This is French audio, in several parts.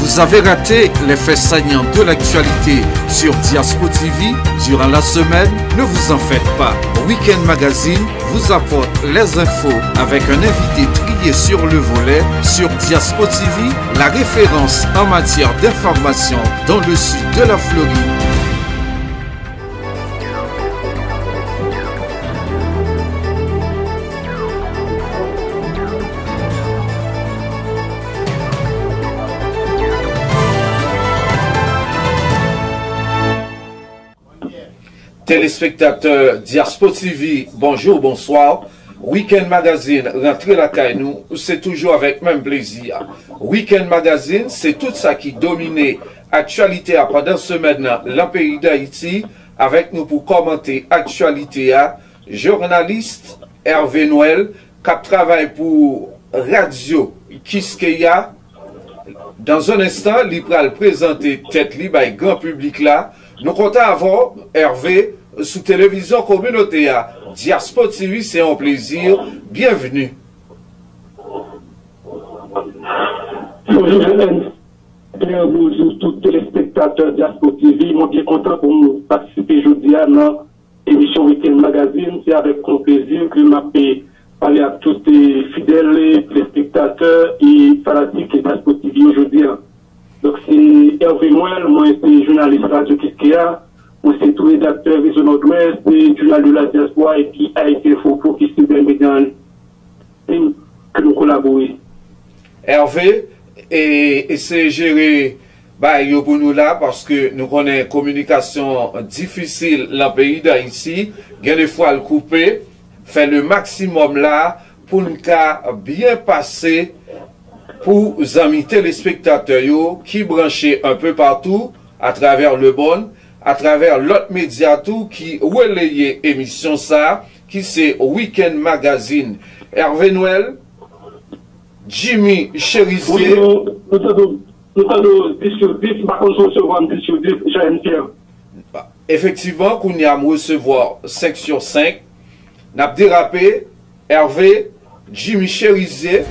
Vous avez raté les faits saillants de l'actualité sur Diaspo TV durant la semaine? Ne vous en faites pas. Week-end Magazine vous apporte les infos avec un invité trié sur le volet sur Diaspo TV, la référence en matière d'information dans le sud de la Floride. Téléspectateurs Diaspo TV, bonjour, bonsoir. Week-end Magazine, rentrez la caille nous, c'est toujours avec même plaisir. Week-end Magazine, c'est tout ça qui domine actualité pendant ce maintenant, le pays d'Haïti, avec nous pour commenter actualité à journaliste Hervé Noël, qui travaille pour Radio Kiskeya. Dans un instant, il va présenter tête libre à grand public là. Nous comptons avoir Hervé sous télévision communautaire. Diaspo TV, c'est un plaisir. Bienvenue. Bonjour tous les téléspectateurs Diaspo TV. Je suis bien content pour participer aujourd'hui à l'émission Week-end Magazine. C'est avec grand plaisir que je peux parler à tous les fidèles téléspectateurs et fanatiques de Diaspo TV aujourd'hui. Donc c'est Hervé Noël, moi c'est journaliste Radio Kiskeya, moi c'est tout rédacteur Vision Nord-Ouest, c'est journal de la diaspora et puis Haïti Fofo qui est bien médias que nous collaborons. Hervé, et c'est géré pour nous là parce que nous connaissons une communication difficile dans le pays d'Haïti, il y a des fois le couper, fait le maximum là pour nous bien passer pour les amis téléspectateurs qui branchent un peu partout à travers le bon, à travers l'autre média tout qui relaye émission ça, qui c'est Week-end Magazine. Hervé Noël, Jimmy Cherizier. Effectivement, qu'on y a recevoir 5 sur 5. N'a pas dérapé, Hervé, Jimmy Cherizier.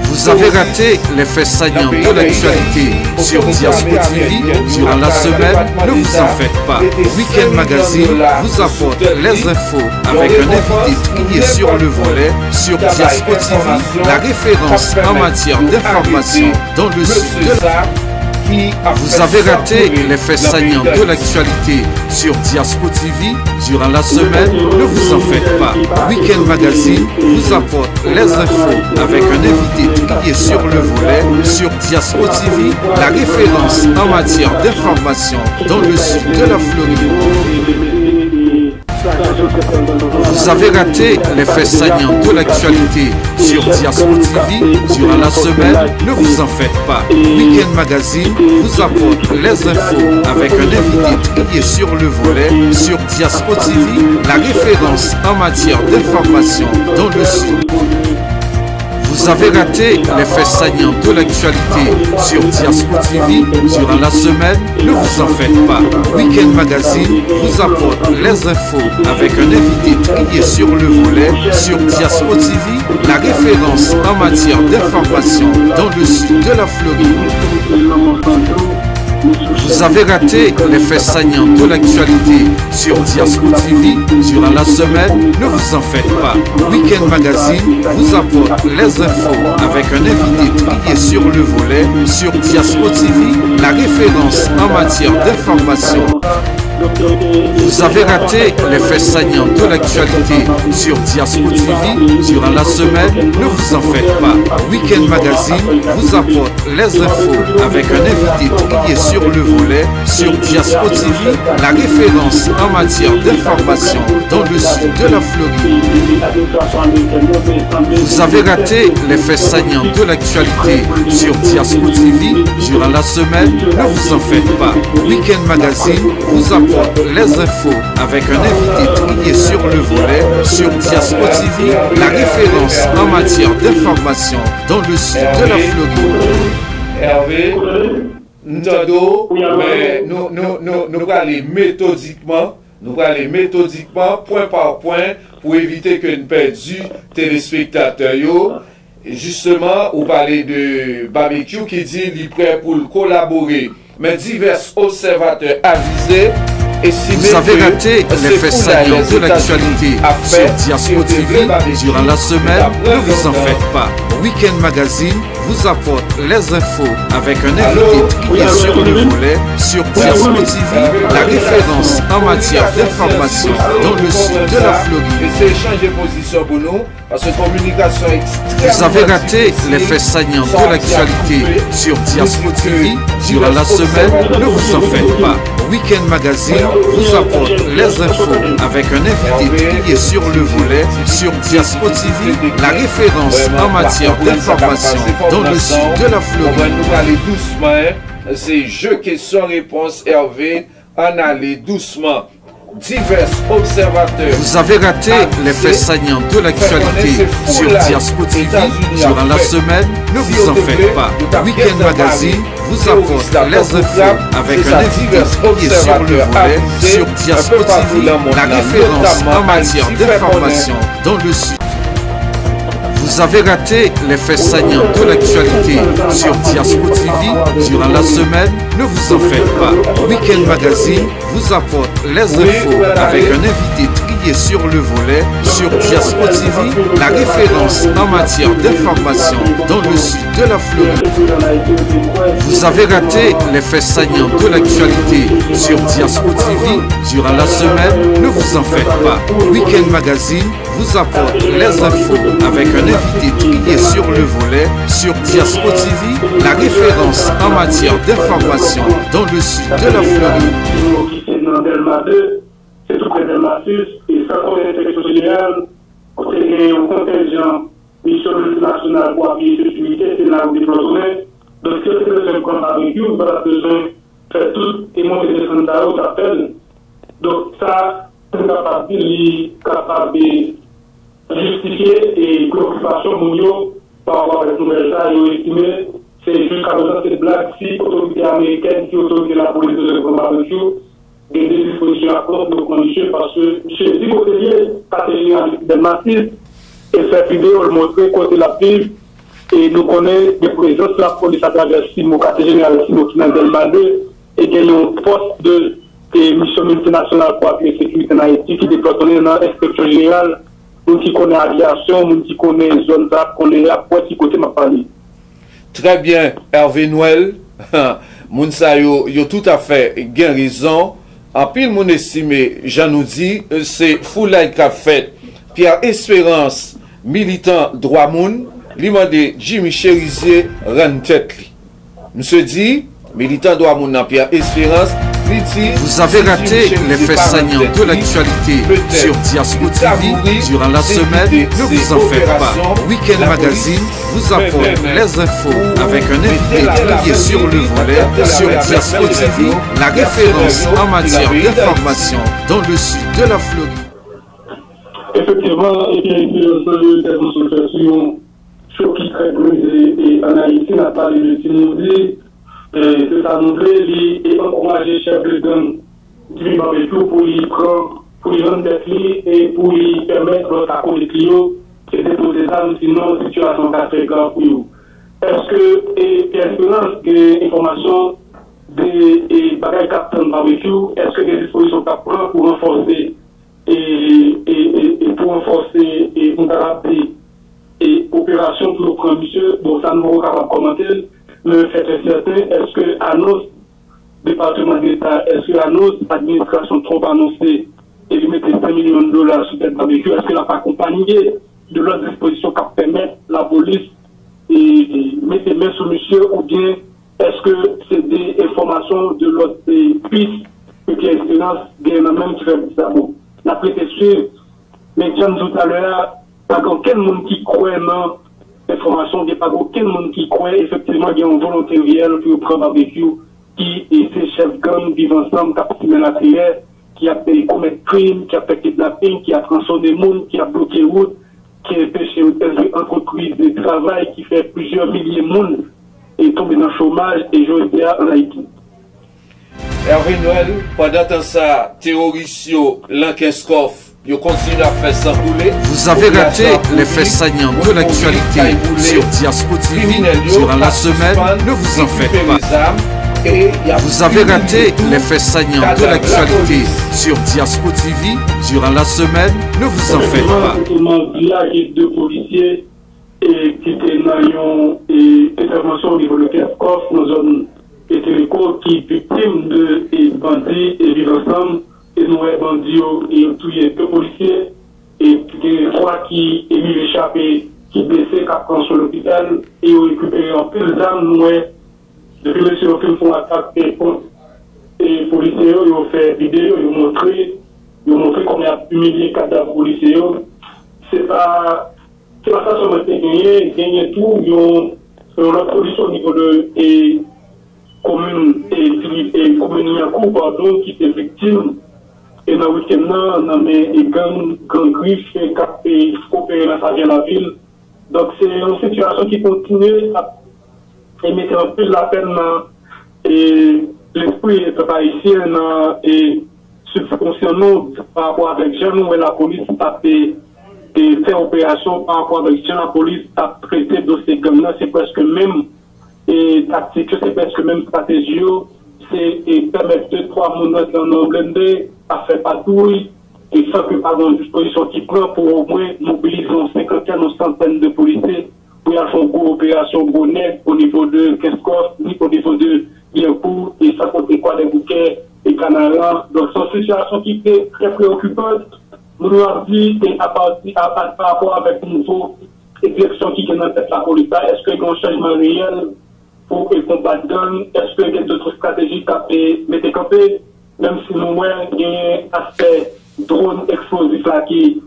Vous avez raté les faits saillants de l'actualité sur Diaspo TV durant la semaine. Ne vous en faites pas. Week-end Magazine vous apporte les infos avec un invité trié sur le volet sur Diaspo TV, la référence en matière d'information dans le sud de la... Vous avez raté les faits saillants de l'actualité sur Diaspo TV durant la semaine. Ne vous en faites pas. Week-end Magazine vous apporte les infos avec un invité trié sur le volet sur Diaspo TV, la référence en matière d'information dans le sud de la Floride. Vous avez raté les faits saillants de l'actualité sur Diaspo TV durant la semaine. Ne vous en faites pas. Week-end Magazine vous apporte les infos avec un invité trié sur le volet sur Diaspo TV, la référence en matière d'information dans le sud. Vous avez raté les faits saillants de l'actualité sur Diaspo TV durant la semaine. Ne vous en faites pas. Week-end Magazine vous apporte les infos avec un invité trié sur le volet sur Diaspo TV, la référence en matière d'information dans le sud de la Floride. Vous avez raté les faits saillants de l'actualité sur Diaspo TV durant la semaine. Ne vous en faites pas. Week-end Magazine vous apporte les infos avec un invité trié sur le volet sur Diaspo TV, la référence en matière d'information. Vous avez raté les faits saillants de l'actualité sur Diaspo TV durant la semaine. Ne vous en faites pas. Week-end Magazine vous apporte les infos avec un invité trié sur le volet sur Diaspo TV, la référence en matière d'information dans le sud de la Floride. Vous avez raté les faits saillants de l'actualité sur Diaspo TV durant la semaine. Ne vous en faites pas. Week-end Magazine vous apporte les infos avec un invité trié sur le volet sur Diaspo TV, la référence en matière d'information dans le sud de la Floride. Hervé, mais nous allons aller méthodiquement, point par point, pour éviter que nous perdions téléspectateurs. justement, vous parlez de barbecue qui dit qu'il est prêt pour collaborer. Mais divers observateurs avisés vous avez raté les faits saillants de l'actualité sur Diaspo TV durant la semaine. Ne vous en faites pas. Weekend Magazine vous apporte les infos avec un invité trié sur le volet sur Diaspo TV, la référence en matière d'information dans le sud de la Floride. Et c'est changer position pour nous parce que communication extrêmement. Vous avez raté les faits saillants de l'actualité sur Diaspo TV durant la semaine. Ne vous en faites pas. Weekend Magazine vous apporte les infos avec un invité trié sur le volet sur Diaspo TV, la référence en matière d'information dans le sud de la Floride. On va nous aller doucement. C'est jeu question-réponse Hervé. En aller doucement. Divers observateurs. Vous avez raté les faits saillants de l'actualité sur Diaspo TV durant la semaine. Ne vous en faites pas. Weekend Magazine vous apporte les infos avec un invité trié sur le volet sur Diaspo TV, la référence en matière d'information dans le sud. Vous avez raté les faits saillants de l'actualité sur Diaspo TV durant la semaine. Ne vous en faites pas. Weekend Magazine vous apporte les infos avec un invité trié sur le volet sur Diaspo TV, la référence en matière d'information dans le sud de la Floride. Vous avez raté les faits saillants de l'actualité sur Diaspo TV durant la semaine. Ne vous en faites pas. Weekend Magazine vous apporte les infos avec un invité trié sur le volet sur Diaspo TV, la référence en matière d'information dans le sud de la Floride. C'est tout près de Massif, et ça comme une intellection générale, on est un contingent mission nationale pour appuyer cette unité, c'est là où déploiement. Donc, si c'est besoin comme barbecue, on a besoin de faire tout et monter des scandales aux appels. Donc, ça, c'est capable de justifier et préoccupation mondiale par rapport à cette nouvelle ça, ils ont estimé, c'est jusqu'à présent cette blague, si l'autorité américaine, si l'autorité de la police de barbecue, des dispositions à prendre de conditions parce que chez les hôteliers, catégorie des massifs, et cette vidéo le montrer côté la pile, et nous connaissons des présences de la police à travers Simo, catégorie générale Simo qui n'a Delma 2, et qu'il y a un poste de mission multinationale pour appuyer la sécurité en Haïti qui déploie dans l'inspection générale, nous qui connaissons l'aviation, nous qui connaissons zone ZAP, connaissons la pointe qui côté m'a parlé. Très bien, Hervé Noël, Mounsa yo tout à fait gain raison. En pile, mon estimé, j'en nous dis, c'est Foulay qu'a fait. Pierre Espérance, militant droit moun, lui m'a dit Jimmy Cherizier, rend tête. Monsieur dit, militant droit moun dans Pierre Espérance, vous avez raté les faits saillants de l'actualité sur Diaspo TV durant la semaine. Ne vous en faites pas. Weekend Magazine vous apporte les infos avec un invité trié sur le volet sur Diaspo TV, la référence en matière d'information dans le sud de la Floride. Effectivement, qui très brisé et en Haïti, on a parlé de Timoudi. C'est ça nous plaît, et encourager chef de gang du barbecue pour y prendre, pour y vendre des clés et pour y permettre à côté clients de déposer ça, sinon situation va très grave pour nous. Est-ce que, et Espérance, des informations des bagages capteurs barbecue, est-ce que des dispositions capteurs pour renforcer et pour renforcer et pour garder et opération pour le prendre monsieur, bon ça nous va pas commenter. Le fait est certain, est-ce que à nos départements d'État, est-ce que à nos administrations trop annoncées et lui mettre 5 millions de dollars sur cette barbecue, est-ce qu'elle n'a pas accompagné de leurs dispositions qui permettent la police et mettre main sur monsieur ou bien est-ce que c'est des informations de l'autre piste que Pierre Espérance gagne même qui fait ça bon. La préfecture, mais Jean tout à l'heure, pas aucun monde qui croit dans information, il n'y a pas aucun monde qui croit effectivement qu'il y a une volonté réelle pour prendre barbecue qui et ses chefs gang vivent ensemble, qui a participé la prière, qui a commis crime, qui a fait kidnapping, qui a transformé des monde, qui a bloqué route, qui a empêché une entreprise de travail qui fait plusieurs milliers de monde et tomber dans le chômage et je dis en Haïti. Hervé Noël, pendant ça, terroriste Lankeskov, ils continuent à faire s'embouler. Vous avez raté les faits saillants de l'actualité sur Diaspo TV durant la semaine, ne vous en faites pas. Vous avez raté les faits saillants de l'actualité sur Diaspo TV durant la semaine, ne vous en faites pas. Deux policiers qui étaient dans une intervention au niveau de Kerskov, dans une zone Téléco, qui est victime de bandits et vivent ensemble. Et nous, les bandits, et tué deux policiers, et trois qui ont échappé, qui blessés, qui ont sur l'hôpital, et ont récupéré en peu d'armes. Nous, depuis le film, ils font attaque et les policiers, ils ont fait vidéo, ils ont montré comment ils ont humilié les cadavres policiers. C'est pas ça seulement gagner tout, ils ont la police au niveau de commune et commune Yakou, pardon, qui était victime. Et dans le week-end, on a mis gang griffe et capé, coopérer dans la ville. Donc c'est une situation qui continue à mettre un peu la peine et l'esprit est pas ici et subconsciemment par rapport avec les gens, où la police a fait opération par rapport avec les gens, la police a traité de ces gangs-là, c'est presque même tactique, c'est presque même stratégie, c'est permettre 2-3 minutes en blindé à faire patrouille et sans que par une disposition qui prend pour au moins mobiliser une cinquantaine ou centaine de policiers pour y faire une coopération bonnet au niveau de Kerskov, au niveau de Biencourt et ça côté quoi les bouquets et Canaran. Donc c'est une situation qui est très préoccupante. Nous avons dit par rapport avec une nouvelle élection qui est dans la police, est-ce qu'il y a un changement réel pour combattre gang? Est-ce qu'il y a d'autres stratégies qui mettent campé? Même si nous avons un aspect drone explosif là qui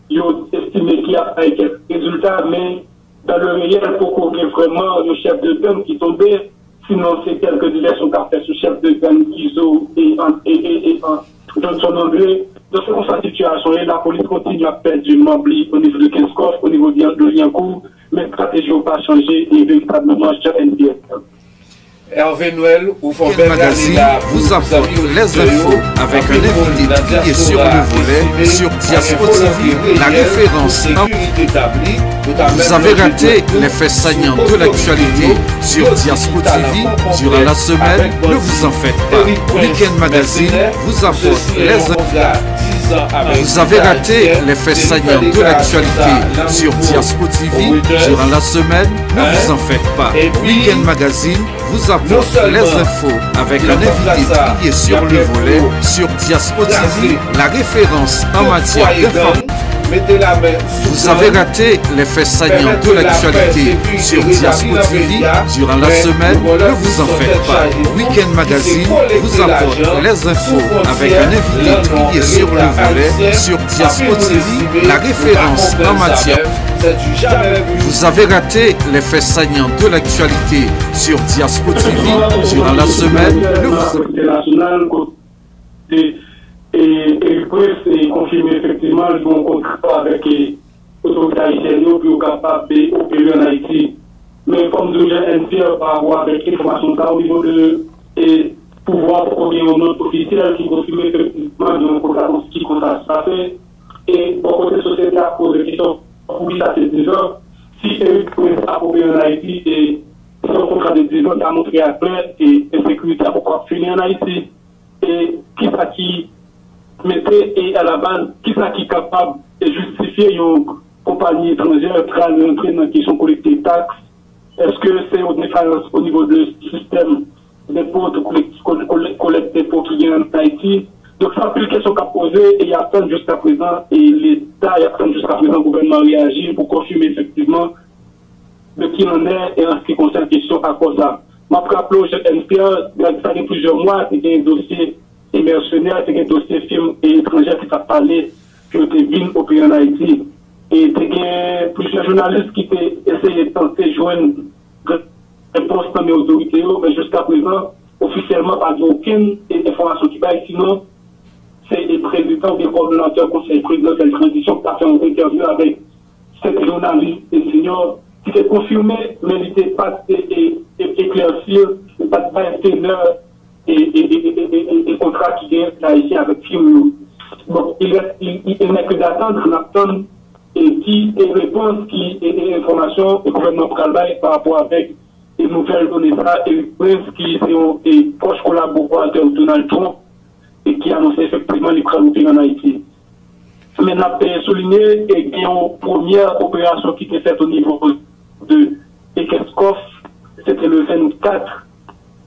est estimé qu'il y a quelques résultats, mais dans le réel, pour couvrir vraiment le chef de gang qui tombait, sinon c'est quelques diversions qu'a fait ce chef de gang Kizo et Johnson Anglais. Dans cette situation, la police continue à perdre du Mambli au niveau de Kerskov, au niveau de Liancourt, mais la stratégie n'a pas changé et véritablement, je NPS. Hervé Noël, ou Magazine vous apporte les infos avec un invité qui est sur le volet sur Diaspo TV, la référence. Vous avez raté les faits saillants de l'actualité sur Diaspo TV durant la semaine, ne vous en faites pas. Week-end Magazine vous apporte les infos. Vous avez raté les faits saillants de l'actualité sur Diaspo TV durant la semaine, ne vous en faites pas. Week-end Magazine vous apporte les infos avec un invité qui est sur le volet sur Diaspo TV, la référence en matière d'information. Vous avez raté les faits saillants de l'actualité sur Diaspo TV durant la semaine, ne vous en faites pas. Week-end Magazine vous apporte les infos avec un invité qui est sur le volet sur Diaspo TV, la référence en matière. Vous avez raté les faits saillants de l'actualité sur Diaspo TV durant la semaine, ne vous en et c'est confirmé effectivement le bon contrat avec les autorités haïtiennes pour capable d'opérer en Haïti. Mais comme nous l'avons dit par rapport avec l'information au niveau de pouvoir pour un autre officiel qui confirme effectivement le contrat qui contrat ça fait. Et pour côté société à cause de questions pour lui ça c'est 10 ans. Si eux peuvent opérer en Haïti et son contrat de 10 ans a montré après et sécurité a encore fini en Haïti. Et qui ça qui mettez et à la base, qui est capable de justifier une compagnie étrangère pour entrer dans la question collecter des taxes? Est-ce que c'est une différence au niveau du système des potes collectés pour qui viennent en Haïti? Donc, ça, plus de questions qu'à poser et il y a plein jusqu'à présent et l'État, il y a plein jusqu'à présent, le gouvernement réagit pour confirmer effectivement de qui en est et en ce qui concerne la question à cause de ça. Je me rappelle au NPA, il y a plusieurs mois, il y a un dossier et mercenaires, c'est un dossier film et étranger qui t'a parlé que tu viens opérer en Haïti. Et tu as plusieurs journalistes qui ont essayé de tenter de joindre réponse dans les autorités, mais jusqu'à présent, officiellement, pas aucune information qui va. Sinon, c'est le président des coordonnateurs conseil présidentiel de transition qui a fait une interview avec cette journaliste et senior qui s'est confirmé, mais il n'était pas éclairci, il n'était pas un teneur et contrat qui est là ici avec film Donc, il n'est que d'attendre et qui est réponse, qui est information, le gouvernement travaille par rapport avec les nouvelles données ça, et le prince qui est proche collaborateur de Donald Trump et qui a annoncé effectivement les créations en Haïti. Mais on a souligné qu'il y a une première opération qui était faite au niveau de Ekeskov, c'était le 24,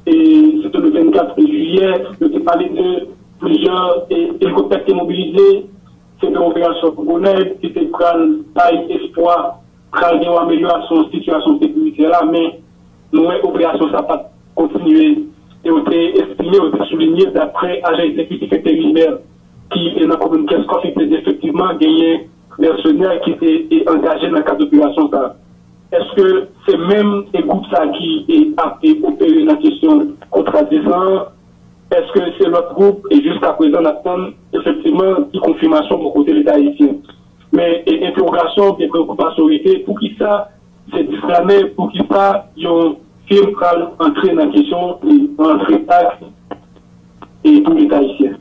et c'était le 24 juillet, je t'ai parlé de plusieurs hélicoptères qui étaient mobilisés. C'était une opération Gonède qui était une taille espoir, travailler en amélioration de la situation sécuritaire là, mais nous, l'opération, ça n'a pas continué. Et on a estimé, on a souligné d'après agent exécutif intérimaire qui est dans la commune Keskov, qui était effectivement gagné mercenaires qui étaient engagés dans le cadre d'opération. Est-ce que c'est même un groupe ça qui a opéré la question contradisant? Est-ce que c'est l'autre groupe et jusqu'à présent on attend effectivement une confirmation pour côté de l'État haïtien? Mais interrogation, des préoccupations été pour qui ça c'est disclamé, pour qui ça ils ont film entrer dans la question et entrer taxe et pour l'État haïtien.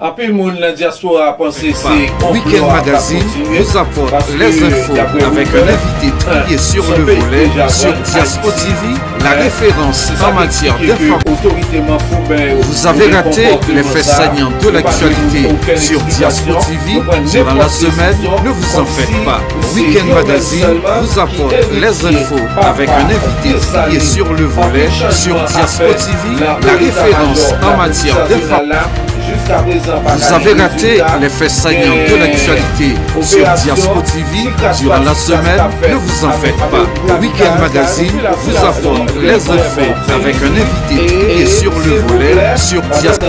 Après, le monde la diaspora a pensé c'est Week-end Magazine vous apporte les infos avec un invité trié sur le volet sur Diaspo TV, la référence en matière d'information. Vous avez raté les faits saignants de l'actualité sur Diaspo TV durant la semaine, ne vous en faites pas. Week-end Magazine vous apporte les infos avec un invité trié sur le volet sur Diaspo TV, la référence en matière d'information. Vous avez raté les faits saillants de l'actualité sur Diaspo TV durant la semaine, ne vous en faites pas. Week-end Magazine vous apporte les infos avec un invité trié sur le volet sur Diaspo.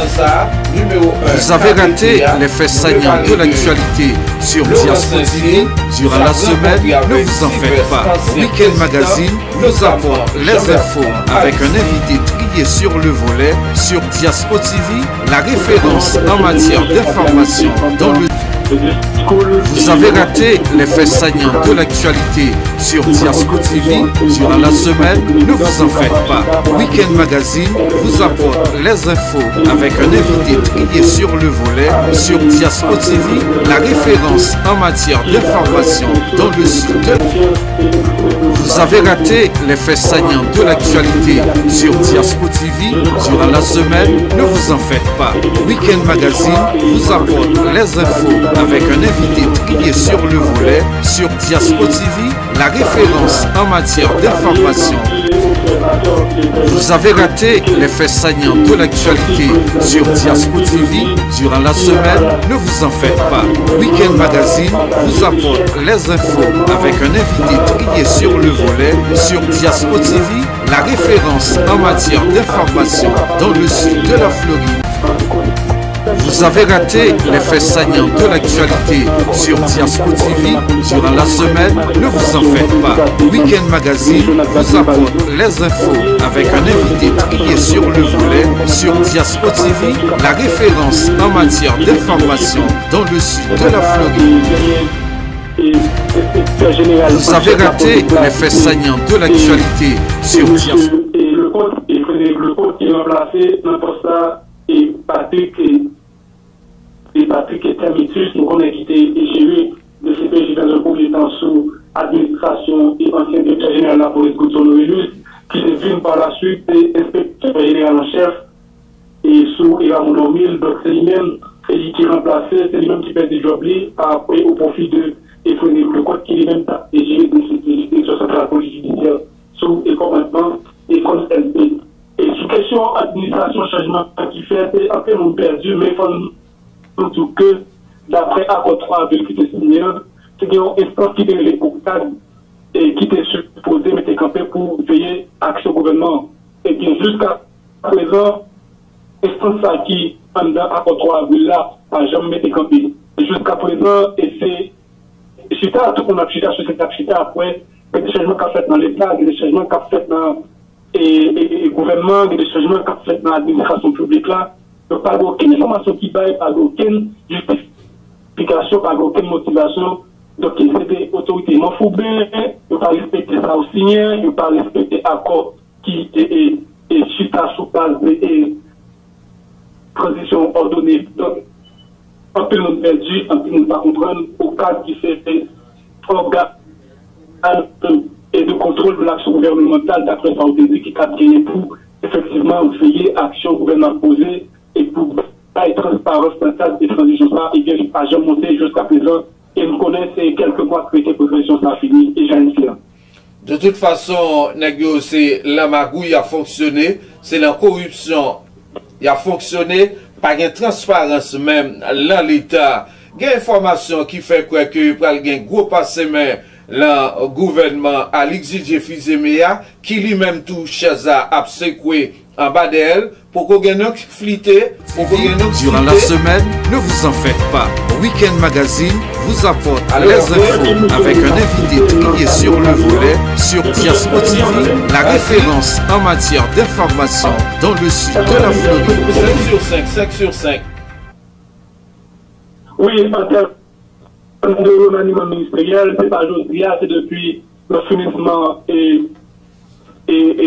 Vous avez raté les faits saillants de l'actualité sur Diaspo TV durant la semaine, ne vous en faites pas. Week-end Magazine vous apporte les infos avec un invité trié sur le volet sur Diaspo TV, la référence en matière d'information dans le... Vous avez raté les faits saillants de l'actualité sur Diaspo TV durant la semaine, ne vous en faites pas. Week-end Magazine vous apporte les infos avec un invité trié sur le volet sur Diaspo TV, la référence en matière d'information dans le sud de... Vous avez raté les faits saillants de l'actualité sur Diaspo TV durant la semaine, ne vous en faites pas. Week-end Magazine vous apporte les infos avec un invité trié sur le volet sur Diaspo TV, la référence en matière d'information. Vous avez raté les faits saillants de l'actualité sur Diaspo TV durant la semaine, ne vous en faites pas. Week-end Magazine vous apporte les infos avec un invité trié sur le volet sur Diaspo TV, la référence en matière d'information dans le sud de la Floride. Vous avez raté les faits saillants de l'actualité sur Diaspo TV durant la semaine, ne vous en faites pas. Week-end Magazine vous apporte les infos avec un invité trié sur le volet sur Diaspo TV, la référence en matière d'information dans le sud de la Floride. Vous avez raté les faits saillants de l'actualité sur Diaspo. Le compte qui est remplacé dans le poste et Patrick et Termitus, nous connaissons qui était géré de CPJ dans un premier temps sous administration et ancien directeur général de la police Goudson Noëlus, qui est venu par la suite et inspecteur général en chef et sous Eramon Omil, donc c'est lui-même qui est remplacé, c'est lui-même qui fait des jobs après au profit de Frédéric Lecoq qui est lui-même géré de CPJ sur la police judiciaire sous et commandement et contre LP. Et sous question administration, changement qui fait, c'est un peu mon perdu, mais il faut surtout que, d'après accord 3 qui était signé, c'est une instance qui était les COCTAD et qui était supposée mettre campé pour veiller à l'action gouvernement. Et bien, jusqu'à présent, instance qui, pendant accord 3 là, n'a jamais été campé. Et jusqu'à présent, et c'est, chita, tout qu'on a chita sur cette chita après, il y a des changements qu'on a fait dans l'État, il y a des changements qu'on a fait dans le gouvernement, il y a des changements qu'on a fait dans l'administration publique là. Donc, pas aucune information qui va, pas aucune justification, pas aucune motivation. Donc, c'était autorité m'enfoubée, il ne pas respecter ça aussi, il ne pas respecter l'accord qui est chita sous base de transition ordonnée. Donc, un peu le monde perdu, un peu le monde pas comprendre au cadre qui s'est fait organe et de contrôle de l'action gouvernementale, d'après ça, dit qui a gagné pour effectivement veiller à l'action gouvernementale posée et pour être transparence dans le cadre des transitions, et bien, je n'ai jamais monté jusqu'à présent. Et nous connaissons quelques mois que les professions sont finies et j'ai une firme. De toute façon, c'est la magouille a fonctionné, c'est la corruption qui a fonctionné, pas de transparence même dans l'État. Il y a une information qui fait quoi que il y a un gros passé mais le gouvernement à l'exiger Fizemea qui lui-même tout Chaza a secoué en bas d'elle pour qu'on gagne flité. Durant la semaine, ne vous en faites pas. Weekend Magazine vous apporte les infos avec un invité trié sur le volet sur Diaspo TV, la référence en matière d'information dans le sud de la Floride. 5 sur 5, 5 sur 5. Oui, en termes de remaniement ministériel, c'est pas aujourd'hui, c'est depuis le finissement et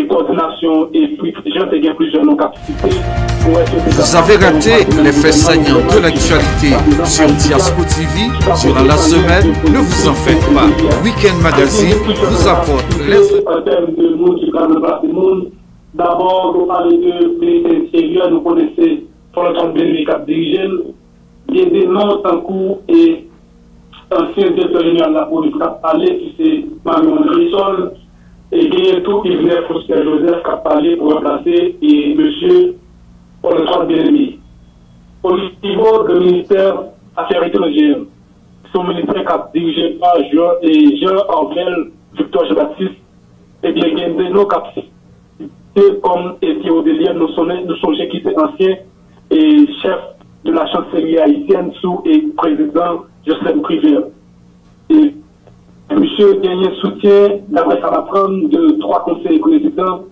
coordination et puis j'ai bien plusieurs non-capacités. Vous avez raté les faits saillants de l'actualité sur Diaspo TV durant la semaine, ne vous en faites pas. Weekend Magazine vous apporte les... En termes de monde, du cadre de monde, d'abord, vous parlez de ministère intérieur, nous connaissons pour le temps de Cap dirigé, il y a des noms en cours et ancien directeur général de la police qui a parlé, qui c'est Marion Grissol, et il y a tout qui venait Foster Joseph qui a parlé pour remplacer et monsieur Paul-Antoine Bien-Aimé. Au niveau du ministère Affaires étrangères, son ministère qui a dirigé par Jean-Orvel Victor Jean-Baptiste, et bien il y a des noms comme Théo Delia, nous sommes qui était ancien et chef de la chancellerie haïtienne sous et président Joseph Privé. Et monsieur gagné soutien, d'après ça va prendre de 3 conseillers présidents,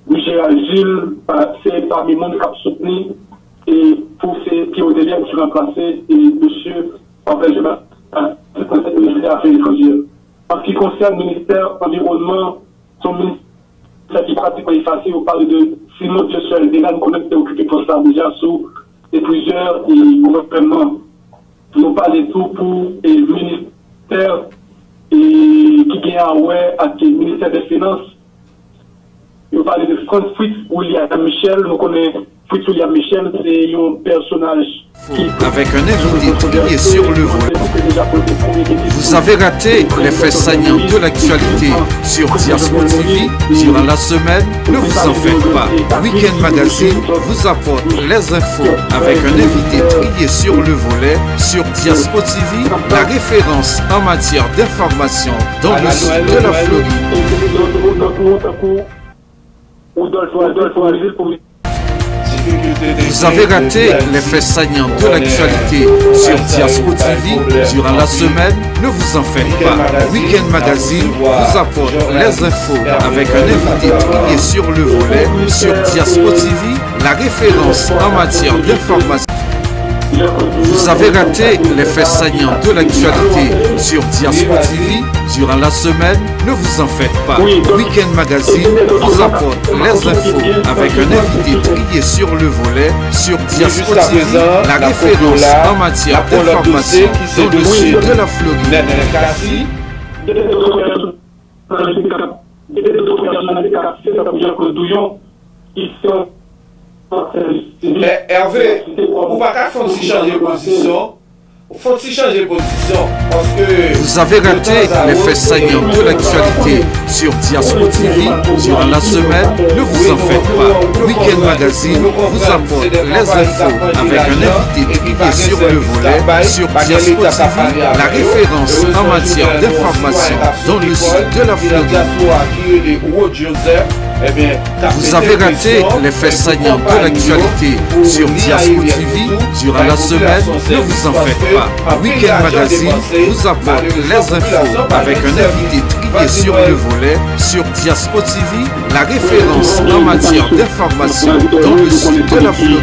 Michel Gilles, c'est parmi les monde qui a soutenu, et pour ces qui ont déjà été remplacés, et monsieur Orvel le conseil ministère des Affaires étrangères. En ce qui concerne le ministère de l'Environnement, son ministère qui pratiquement effacé, on parle de Simon Dieu-Seul, déjà nous connaissons occupé pour ça déjà sous et plusieurs gouvernements. Nous parlons de tout pour le ministère qui vient à le ministère des Finances. Nous parlons de Franz Fritz William Michel. Nous connaissons Fritz William Michel, c'est un personnage avec un invité trié sur le volet. Vous avez raté les faits saillants de l'actualité sur Diaspo TV durant la semaine, ne vous en faites pas. Weekend Magazine vous apporte les infos avec un invité trié sur le volet sur Diaspo TV, la référence en matière d'information dans le sud de la Floride. Vous avez raté les faits saillants de l'actualité sur Diaspo TV durant la semaine, ne vous en faites pas. Weekend Magazine vous apporte les infos avec un invité trié sur le volet sur Diaspo TV, la référence en matière d'information. Vous avez raté les faits saillants de l'actualité sur Diaspo TV durant la semaine, ne vous en faites pas. Weekend Magazine vous apporte les infos avec un invité trié sur le volet sur Diaspo TV, la référence en matière d'information dans le sud de la Floride. Mais Hervé, vous ne pouvez pas changer de position. Faut changer de position parce que vous avez raté les faits saillants de l'actualité sur Diaspo TV durant la semaine, ne vous en faites pas. Weekend Magazine vous apporte les infos avec un invité trié sur le volet sur Diaspo TV, la référence en matière d'information dans le sud de la Floride. Vous avez raté les faits saillants de l'actualité sur Diaspo TV durant la semaine, ne vous en faites pas. Weekend Magazine vous apporte les infos avec un invité trié sur le volet sur Diaspo TV, la référence en matière d'information dans le sud de la Floride.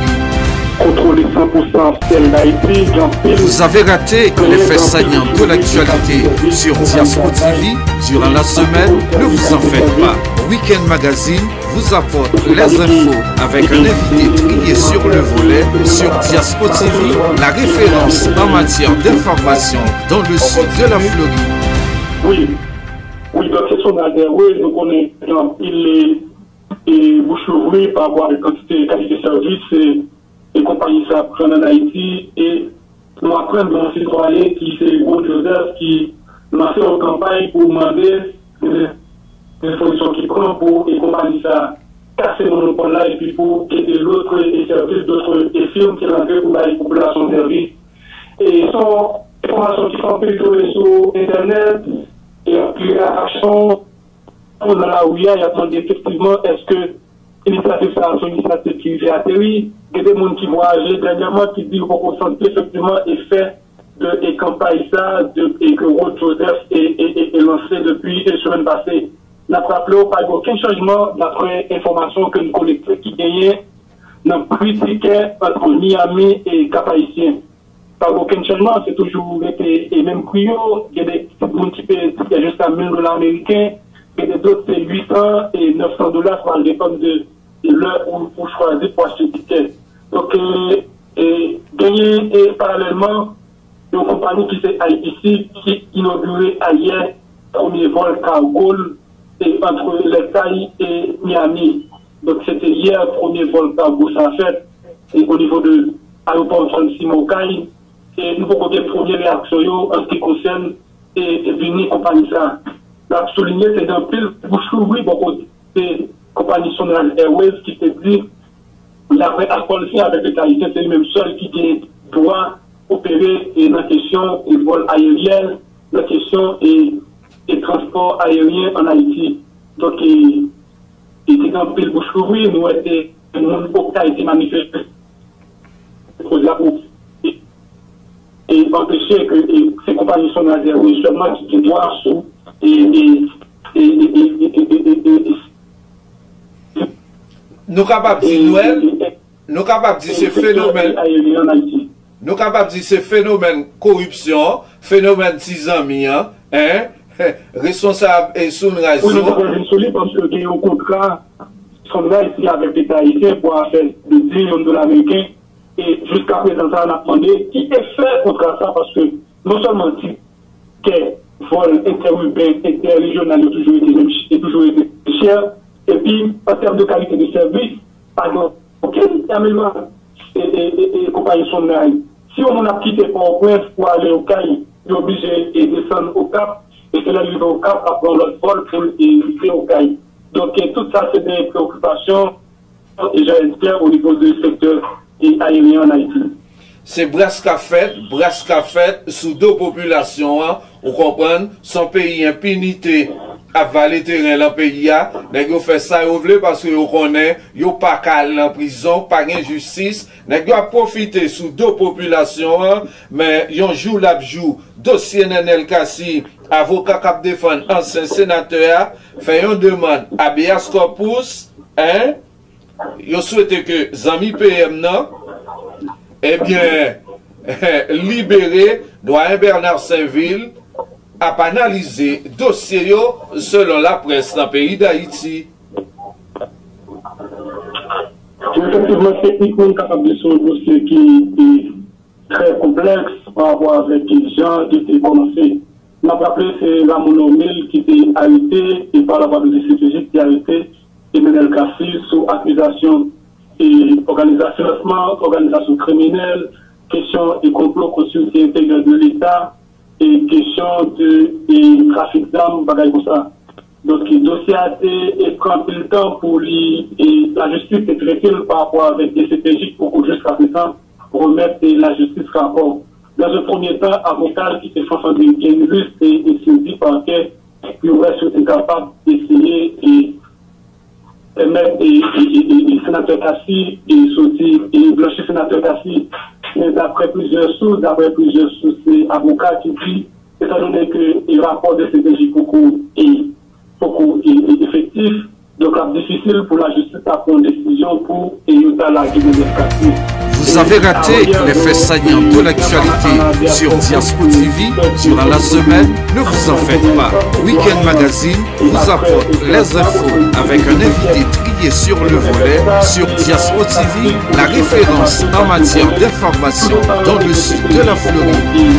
Vous avez raté les faits saillants de l'actualité sur Diaspo TV durant la semaine, ne vous en faites pas. Weekend Magazine vous apporte les infos avec un invité trié sur le volet sur Diaspo TV, la référence en matière d'information dans le sud de la Floride. Oui, donc c'est son oui, nous connaissons, il est bouche-ouvrier par rapport à la quantité de services et compagnie ça prend en Haïti et nous apprenons dans un citoyen qui c'est Gros Joseph qui lance une campagne pour demander les solutions qui prend pour et compagnie ça casser le monopole là et puis pour aider l'autre et services d'autres firmes qui rentrent pour la population de service. Et sont informations qui sont publiées sur Internet et puis l'action dans la OUIA, il y a demandé effectivement est-ce que l'initiative ça c'est une initiative qui est atterri. Il y a des gens qui voyagent dernièrement qui disent qu'on concentre effectivement effet de campagne ça et que Rod Joseph est lancé depuis la semaine passée. Nous avons rappelé pas aucun changement d'après information que nous collectons qui gagnait dans le prix ticket entre Miami et Cap-Haïtien. Pas aucun changement, c'est toujours les mêmes prix. Il y a des gens qui payent jusqu'à $1000 américains, et d'autres c'est 800 et $900, ça va dépendre de l'heure où vous choisissez pour acheter le ticket. Donc, gagner et parallèlement, une compagnie qui s'est ici, qui inauguré hier, premier vol cargo entre l'Écaille et Miami. Donc, c'était hier, premier vol cargo, ça a fait, et au niveau de l'aéroport Francis Mocaille, et nous avons des premières réactions en ce qui concerne et venir compagnie ça. La souligner, c'est d'un pile bouche ouverte, beaucoup de compagnie Sonal Airways qui s'est dit, l'après accord avec les Haïtiens, c'est lui-même seul qui doit opérer dans la question des vols aériens, la question et transport aérien en Haïti. Donc, il était un peu bouche ouverte, nous étions a été manifesté et empêcher que ces compagnies sont aériennes seulement qui doivent sous nous capables de dire nous capables de dire ce phénomène nous capables de dire ce phénomène corruption phénomène 6 ans responsable et sous une raison parce que il y a un contrat ici avec l'État haïtien pour faire de $10 millions américains et jusqu'à présent ça on a demandé qui est fait contre ça parce que non seulement que vol interurbain, interrégional a toujours été cher. Et puis, en termes de qualité de service, par exemple, aucun terminement et compagnie Sonal. Si on a quitté Port-au-Prince pour aller au CAI, il est obligé de descendre au Cap, et c'est là au Cap, à prendre l'autre vol pour aller au CAI. Donc, tout ça, c'est des préoccupations, et j'espère, au niveau du secteur aérien en Haïti. C'est Brasca fait sous deux populations, vous comprenez, son pays impunité à valer terrain dans le pays, vous fait ça, vous voulez parce que vous connaissez, vous pas calme en prison, pas de justice, vous a profité sous deux populations, mais yon joue la joue, dossier Nenel Kassi, avocat cap défendre ancien sénateur, fait une demande à Bias Corpus, vous souhaitez que Zami PM non, eh bien, libéré, doyen Bernard Saint-Ville a analysé dossier selon la presse dans le pays d'Haïti. Effectivement, techniquement capable de ce dossier qui est très complexe par rapport avec les gens qui étaient commencés. On a rappelé c'est la monomille qui était arrêtée et par la voie de CPJ qui a arrêté Emmanuel Kassi sous accusation et organisation criminelle, question de complot contre la sécurité intérieure de l'État et question de trafic d'armes, bagaille comme ça. Donc, le dossier a été prend un peu le temps pour lui et la justice est traitée par rapport avec les CPJ pour jusqu'à présent remettre la justice rapport. Dans un premier temps, avocat qui s'est fait bien illustre et saisi par quel il aurait été capable d'essayer et permettre et sénateur Kassi et sorti et blanchir sénateur Kassi. Mais d'après plusieurs sources, c'est avocat qui dit, étant donné que le rapport de CPJ beaucoup effectif, donc c'est difficile pour la justice à prendre une décision pour éviter la guerre de Kassi. Vous avez raté les faits saillants de l'actualité sur Diaspo TV durant la semaine. Ne vous en faites pas. Week-end Magazine vous apporte les infos avec un invité trié sur le volet sur Diaspo TV, la référence en matière d'information dans le sud de la Floride.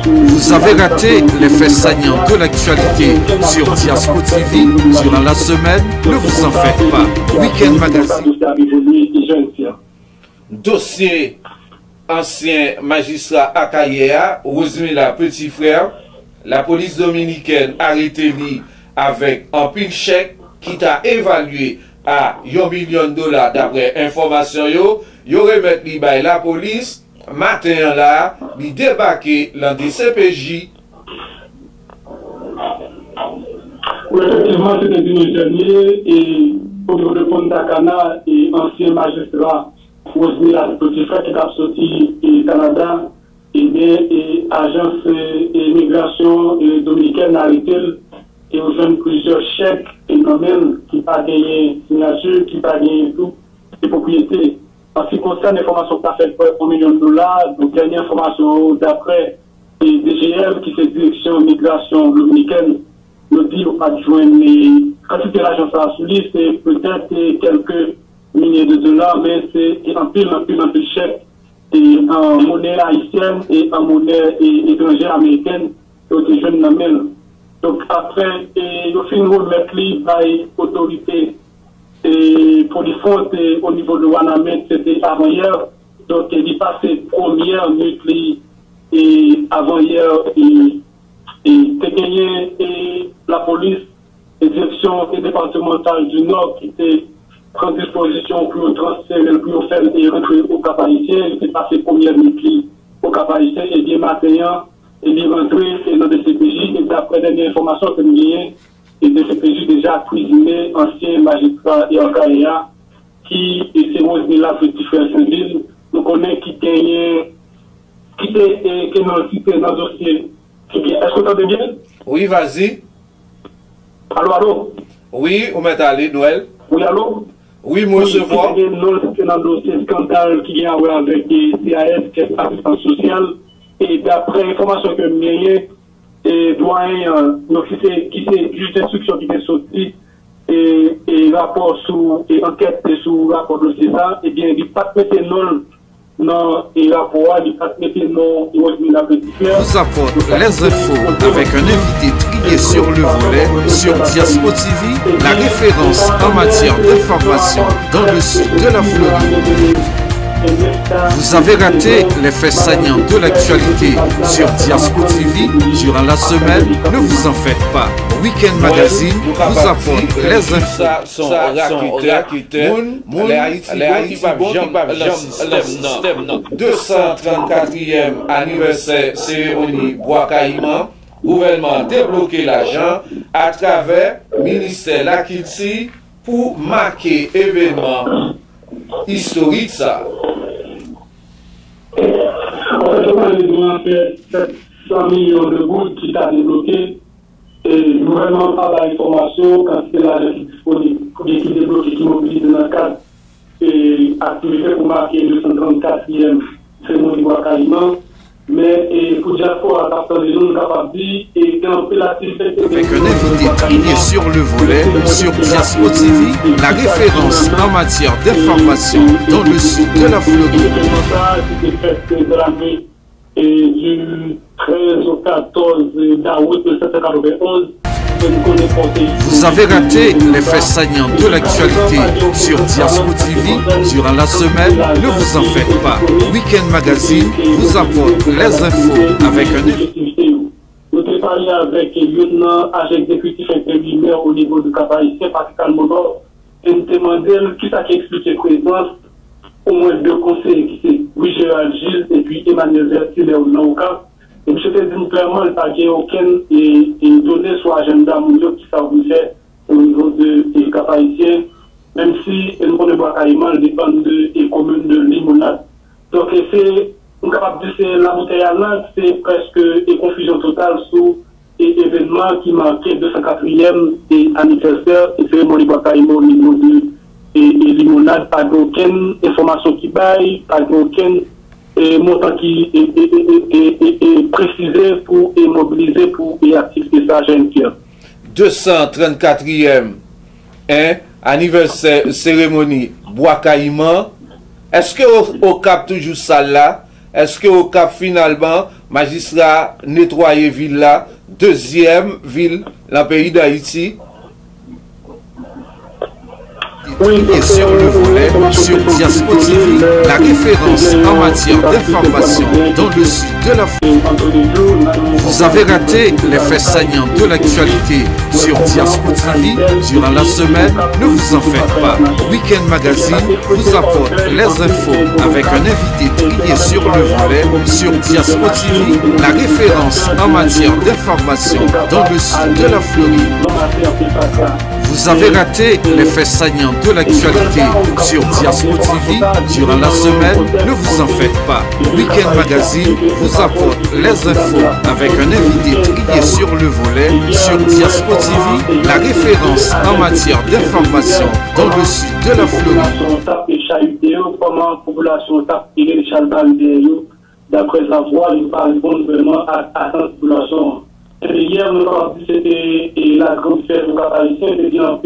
Vous avez raté les faits saillants de l'actualité sur Diaspo TV durant la semaine. Ne vous en faites pas. Week-end Magazine. Dossier ancien magistrat Akayea, Rosemilla petit frère, la police dominicaine arrêté lui avec un pile chèque qui t'a évalué à $1 million d'après information yo remet li bay la police matin là, il débarqué dans des CPJ. Oui, effectivement, c'était dimanche dernier et au niveau de Ponta-Cana et ancien magistrat Rosemilla petit frère qui a sorti au Canada et agence immigration dominicaine arrêté et aux jeunes plusieurs chèques et même qui n'ont pas gagné signature, qui n'ont pas gagné tout, les propriétés. En ce qui concerne l'information qui a fait pour $1 million, donc dernière information d'après DGM qui fait direction migration dominicaine, nous dit qu'on va joindre les quantités de l'agence à souligner, c'est peut-être quelques milliers de dollars, mais c'est un pile chèque et en monnaie haïtienne et en monnaie étrangère américaine et aux jeunes namel. Donc après, il faut une remettre par l'autorité et pour les fonds au niveau de Wanamet, c'était avant hier. Donc il est passé première nuit et avant hier et gagné et la police et direction départementale du Nord qui était prendre disposition pour transférer, pour faire et rentrer au Cap Haïtien. Il était passé première nuit au Cap Haïtien et bien matin et bien rentré dans le CPJ. Et d'après les informations que nous avons, et le CPJ déjà cuisiné ancien magistrat et Akayea qui est Rosemilla petit frère Saint-Ville. Nous connaissons qui gagne, qui est dans le dossier. Est-ce que vous entendez bien? Oui, vas-y. Allô? Oui, on met allé, Noël. Oui, allô? Oui, moi, je vois. C'est dans le dossier scandale qui vient avec les CAS, qui est assistance sociale. Et d'après l'information que nous et doyen, qui c'est juste instruction qui est sortie, et rapport sous, et enquête sous rapport de ça, et bien, il n'y a pas de mettre non, et rapport, il n'y a pas de mettre non, vous apporte les infos avec un invité trié sur le volet sur Diaspo TV, la référence en matière d'information dans le sud de la Floride. Vous avez raté les faits saillants de l'actualité sur Diaspo TV durant la semaine. Ne vous en faites pas. Week-end Magazine vous apporte les infos. Son raqueteur, les Haïtiens, 234e anniversaire cérémonie Bois Caïman. Gouvernement débloqué l'argent à travers ministère Lakiti pour marquer événement historique ça. On a fait 700 millions de gouttes qui t'a débloqué et le gouvernement a l'information quand c'est l'argent qui est disponible pour qui débloqué qui mobilise dans le cadre et activité pour marquer le 234e cérémonie Bois Caïman. Mais pour dire quoi, la personne des zones capables et un peu l'activité. Avec un invité trié sur le volet sur Diaspo TV, la référence en matière d'information dans le sud de la Floride. C'était fait de la nuit du 13 au 14 d'août 1791. Vous avez raté les faits saillants de l'actualité sur Diaspo TV durant la semaine. Ne vous en faites pas. Week-end Magazine vous apporte les infos avec un invité. Nous avons parlé avec le lieutenant agent exécutif intérimaire au niveau du Cap Haïtien, Pascal Monod, et nous demandé qui ça qui explique la présence au moins deux conseillers qui sont Louis-Gérald Gilles et puis Emmanuel Vertil au Nauka. Et M. Président, clairement, il n'y a pas aucune donnée sur l'agenda mondial qui s'est au niveau du Cap Haïtien, même si nous connaissons pas carrément, dépend des communes de Limonade. Donc, c'est capable de dire la bouteille à l'an, c'est presque une confusion totale sur l'événement qui marquait le 204e anniversaire et cérémonie Bois Caïman au niveau limonade, pas d'aucune information qui baille, pas d'aucun montant qui est précisé pour mobiliser pour activer ça jeune Pierre. 234e anniversaire cérémonie Bois Caïman. Est-ce que au cap toujours ça là? Est-ce que au cap finalement magistrat nettoyer ville là, deuxième ville dans le pays d'Haïti? Et sur le volet, sur Diaspo TV, la référence en matière d'information dans le sud de la France. Vous avez raté les faits saillants de l'actualité sur Diaspo TV durant la semaine, ne vous en faites pas. Week-end Magazine vous apporte les infos avec un invité trié sur le volet sur Diaspo TV, la référence en matière d'information dans le sud de la Floride. Vous avez raté les faits saillants de l'actualité sur Diaspo TV durant la semaine, ne vous en faites pas. Week-end Magazine vous apporte les infos avec un invité trié sur le volet sur Diaspo TV, la référence en matière d'information dans le sud de la Floride. Comment la population tape les chalbans d'après sa voix, il va répondre vraiment à cette population. Hier, nous avons dit que c'était la grande fête de la haïtienne, c'était en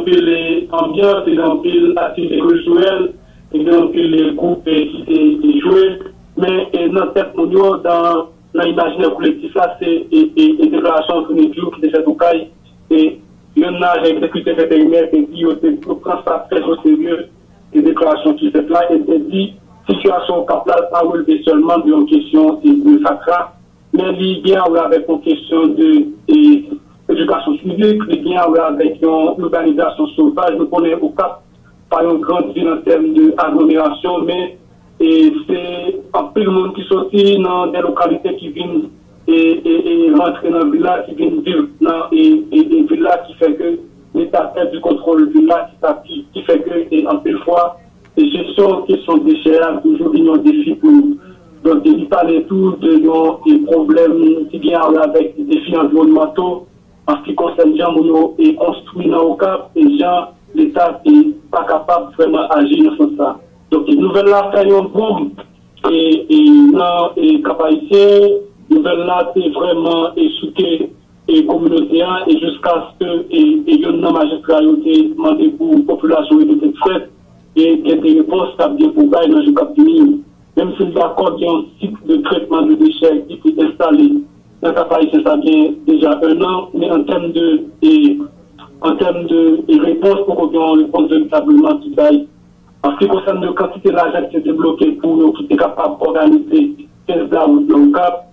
pile ambiance, c'était en pile activité culturelle, c'était en pile les groupes qui étaient joués. Mais notre tête mondiale, dans l'imaginaire collectif, là, c'est des déclarations qui étaient faites au CAI. Et il y en a exécuté vétérinaire qui dit qu'on prend ça très au sérieux, des déclarations qui sont faites là, et dit situation capitale pas relever seulement d'une question de sacra. Mais il vient avec une question d'éducation civique, il vient avec une urbanisation sauvage. Nous connaissons au Cap par une grande ville en termes d'agglomération, mais c'est un peu le monde qui sortit dans des localités qui viennent et rentrer dans le village, qui viennent vivre dans des villages qui fait que l'État perd du contrôle du village, qui fait que, en peu de fois, les gestions qui sont déchets, toujours un défi pour nous. Donc, il parlait tout des problèmes qui viennent avec des défis environnementaux en ce qui concerne les gens qui sont construits dans le Cap et les gens, l'État n'est pas capable de vraiment agir dans ça. Donc, les nouvelles-là, c'est un bombe et capacité, les nouvelles-là, c'est vraiment souqué et communautaire et jusqu'à ce que il y ait une magistrat qui ait demandé pour la population de cette fête et qu'il y ait des réponses stables pour gagner dans le Cap du Mille. Même si d'accord, il y a un site de traitement de déchets qui est installé dans la Haïti, ça vient déjà un an, mais en termes de réponse pour qu'on ait une réponse véritablement qui baille. En ce qui concerne la quantité d'argent qui est débloqué pour nous, qui est capable d'organiser 15 routes dans le Cap,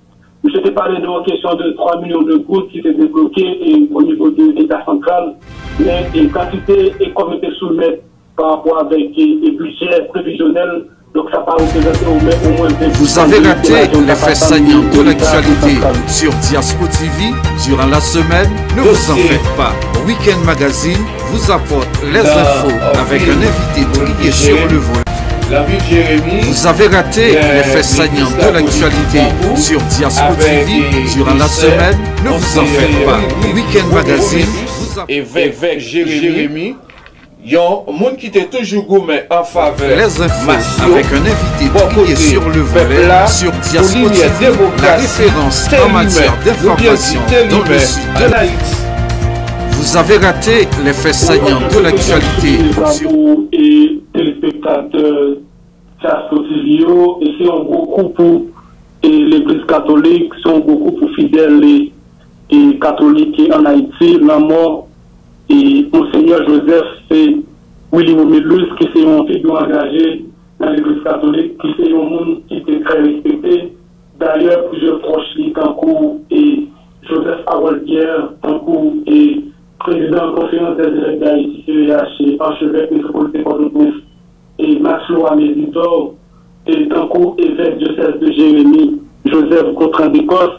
je t'ai parlé d'une question de 3 millions de gouttes qui s'est débloquée au niveau de l'État central, mais une quantité est comme était soumise par rapport avec les budgets prévisionnels. Donc ça va représenter au moins Vous avez raté les faits saillants de l'actualité sur Diaspo TV durant la semaine, ne vous en faites pas. Week-end Magazine vous apporte les infos avec un invité trié sur le volet. Vous avez raté les faits saillants de l'actualité sur Diaspo TV durant la semaine, ne vous en faites pas. Week-end Magazine vous apporte évêque Jérémy. Il y a un monde qui était toujours gourmet en faveur. Les infos avec un invité trié sur le volet sur Diaspo TV, la référence en matière d'information dans le sud de l'Haïti. Vous avez raté les faits saillants de l'actualité sur et téléspectateurs Diaspo TV, et c'est un gros coup pour l'Église catholique, c'est un gros coup pour fidèles et catholiques en Haïti, la mort. Et Monseigneur Joseph, c'est William Melus, qui est un figure engagé dans l'Église catholique, qui est un monde qui était très respecté. D'ailleurs, plusieurs proches, Tankou et Joseph Harold Pierre, Tankou et président de la conférence des évêques d'Haïti, CEH, archevêque métropolitain Port-au-Prince, et Maxlo Améditor, et Tankou, évêque diocèse de Jérémie, Joseph Gontran d'Écosse,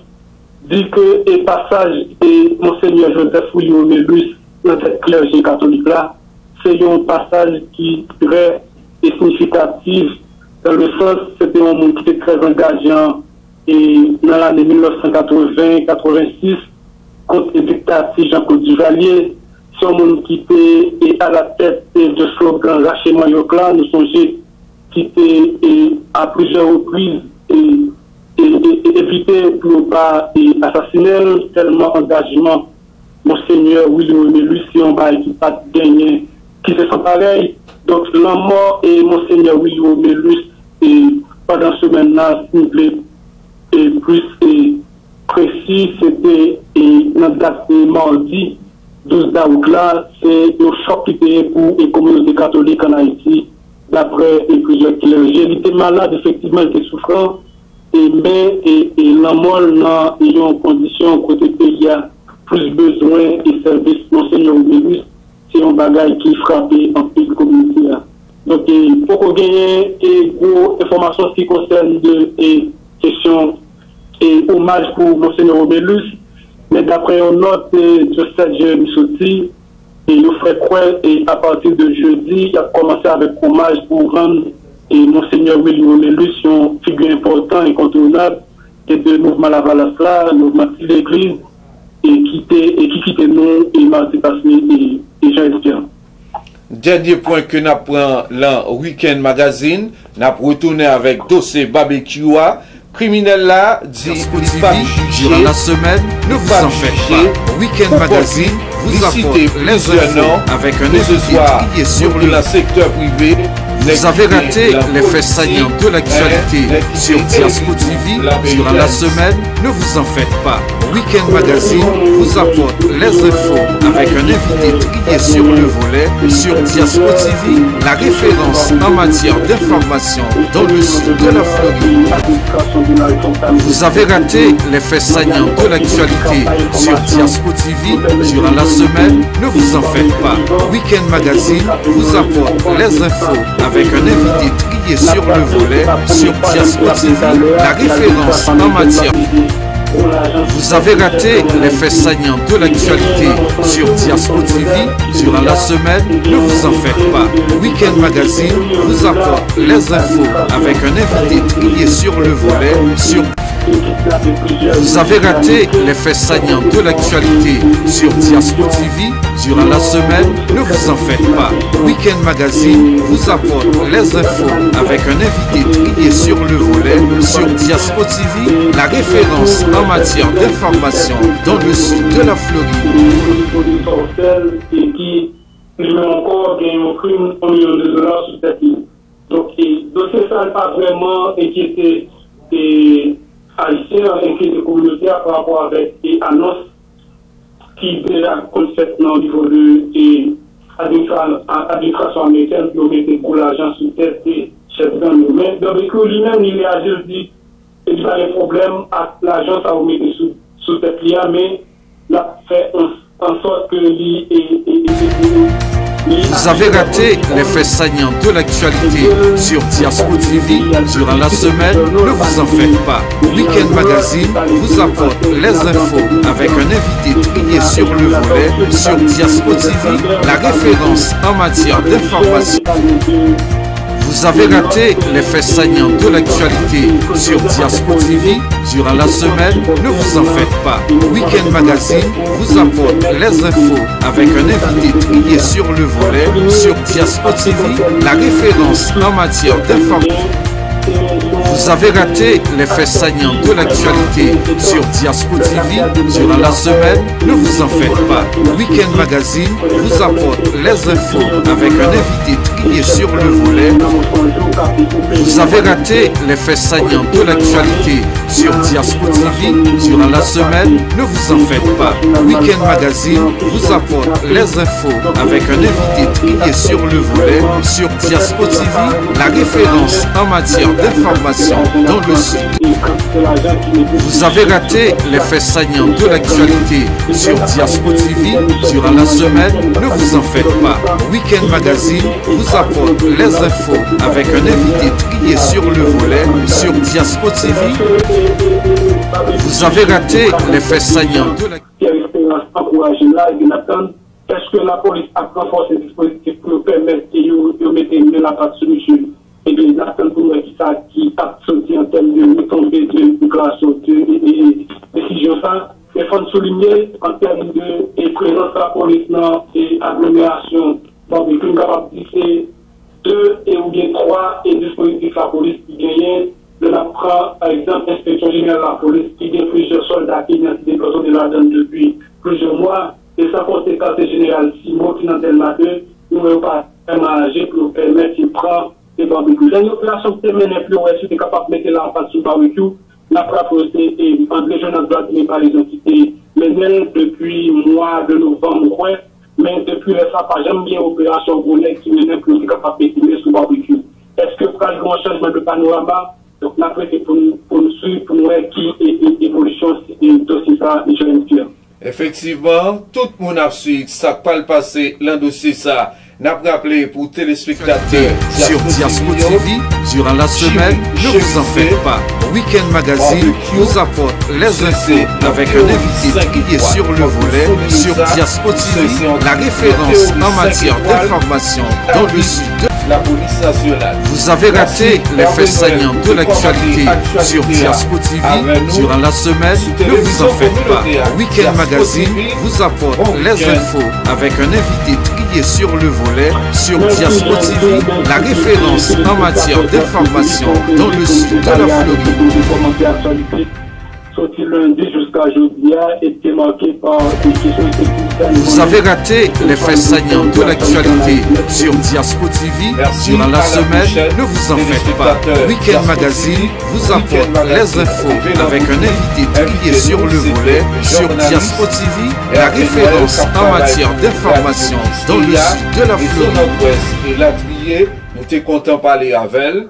dit que le passage de Monseigneur Joseph William Melus dans cette clergé catholique-là, c'est un passage qui est très significatif, dans le sens, c'était un monde qui était très engageant et dans l'année 1980-86, contre le dictateur Jean-Claude Duvalier, son monde qui était à la tête de slogan Rachement Yokla, nous songeons qui était à plusieurs reprises éviter pour ne pas assassiner tellement engagement. Monseigneur William Melus, si on va qui pas gagné, qui se sent pareil. Donc la mort et Monseigneur William Melus pendant ce semaine-là, et plus précis, c'était la date de mardi 12 août là, c'est le choc qui était pour les communautés catholiques en Haïti, d'après plusieurs clergés. Il était malade, effectivement, il était souffrant, mais la mort dans une condition côté pays a plus besoin et service Monseigneur Melus, c'est un bagage qui frappe en pays communauté. Donc, il faut qu'on gagne des informations qui concernent des questions et hommage pour Monseigneur Melus. Mais d'après une note de 7 Jérémy Soti, il nous fait croire et à partir de jeudi, il a commencé avec hommage pour rendre Monseigneur William Melus, une figure importante et incontournable de mouvement Lavalasla, mouvement de l'Église, et qui quittait nous et mardi passé et Jean-Esther. Dernier point que nous prenons dans Week-end Magazine, nous retourné avec dossier barbecue. Criminel là, dit durant la semaine, ne vous en faites pas. Week-end Magazine vous apporte les infos avec un invité trié sur le secteur privé. Vous avez raté les faits saillants de l'actualité sur Diaspo TV durant la semaine, ne vous en faites pas. Week-end Magazine vous apporte les infos avec un invité trié sur le volet sur Diaspo TV, la référence en matière d'information dans le sud de la Floride. Vous avez raté les faits saillants de l'actualité sur Diaspo TV durant la semaine, ne vous en faites pas. Week-end Magazine vous apporte les infos avec un invité trié sur le volet sur Diaspo TV, la référence en matière. Vous avez raté les faits saillants de l'actualité sur Diaspo TV durant la semaine, ne vous en faites pas. Week-end Magazine vous apporte les infos avec un invité trié sur le volet sur. Vous avez raté les faits saillants de l'actualité sur Diaspo TV durant la semaine, ne vous en faites pas. Week-end Magazine vous apporte les infos avec un invité trié sur le volet sur Diaspo TV, la référence en matière d'information dans le sud de la Floride. Et qui, encore, gagne un crime $1 million sur cette île. Donc, c'est ça, pas vraiment inquiété haïtiens, inquiété communautaire par rapport avec les annonces qui déjà concept au niveau de l'administration américaine qui ont mis pour l'argent sous tête et chef gang. Mais dans le lui-même, il réagit, il dit qu'il y a des problèmes avec l'argent, ça vous mettez sous tête, mais il a fait en sorte que vous avez raté les faits saillants de l'actualité sur Diaspo TV durant la semaine, ne vous en faites pas. Week-end Magazine vous apporte les infos avec un invité trié sur le volet sur Diaspo TV, la référence en matière d'information. Vous avez raté les faits saillants de l'actualité sur Diaspo TV durant la semaine, ne vous en faites pas. Week-end Magazine vous apporte les infos avec un invité trié sur le volet sur Diaspo TV, la référence en matière d'information. Vous avez raté les faits saillants de l'actualité sur Diaspo TV durant la semaine, ne vous en faites pas. Week-end Magazine vous apporte les infos avec un invité trié sur le volet. Vous avez raté les faits saillants de l'actualité sur Diaspo TV durant la semaine, ne vous en faites pas. Week-end Magazine vous apporte les infos avec un invité trié sur le volet sur Diaspo TV, la référence en matière d'information dans le sud. Vous avez raté les faits saillants de l'actualité sur Diaspo TV durant la semaine, ne vous en faites pas. Week-end Magazine vous apporte les infos avec un invité trié sur le volet sur Diaspo TV. Vous avez raté les faits saillants de l'actualité. Est-ce que la police a renforcé les dispositifs pour permettre de mettre la patte sur monsieur? Et bien, il attend pour moi qui a sorti en termes de tombée de déclaration de décision ça. Il faut souligner en termes de présence de la police et agglomération, donc il est capable de dire 2 et ou bien 3 et dispositifs de la police qui gagnent. De la prend, par exemple, l'inspection générale de la police qui gagne plusieurs soldats qui ont été déplacés de la donne depuis plusieurs mois. Et sa conséquence générale, si moi qui n'en ai pas deux, nous ne pouvons pas aménager pour permettre qu'il prend des barbecues. Une opération qui est menée plus loin, si tu es capable de mettre la face sur le barbecue, la frappe aussi, et André Jonas doit tenir par les entités menée depuis le mois de novembre, mais depuis le sapage, j'aime bien l'opération Goulet qui menait plus de capable de tirer sur le barbecue. Est-ce que pour un changement de panorama, donc la presse pour nous suivre, pour nous voir qui est l'évolution de dossier ça, et je l'aime. Effectivement, tout le monde a suivi ça pas le passé, l'un dossier ça. N'a pas rappelé pour téléspectateurs sur Diaspo TV durant la semaine, ne vous en faites pas. Week-end Magazine vous apporte les infos avec un invité prié sur le volet sur Diaspo TV, la référence en matière d'information dans le sud de la police nationale. Vous avez raté les faits saillants de l'actualité sur Diaspo TV durant la semaine, ne vous en faites pas. Week-end Magazine vous apporte les infos avec un invité trié sur le volet sur Diaspo TV, la référence en matière d'information dans le sud de la Floride. Vous avez raté les faits saillants de l'actualité sur Diaspo TV durant la semaine, ne vous en faites pas. Week-end Magazine vous apporte les infos avec un invité trié sur le volet sur Diaspo TV, la référence en matière d'information dans le sud de la Floride. Et la trier, nous t'es content de parler avec elle.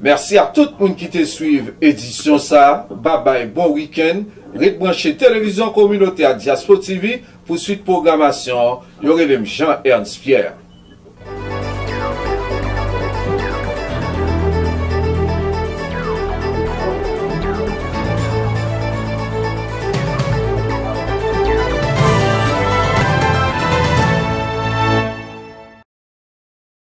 Merci à tout le monde qui te suit. Édition ça. Bye bye. Bon week-end. Rebrancher télévision communautaire Diaspo TV pour suite programmation. Yorelem Jean-Ernst Pierre.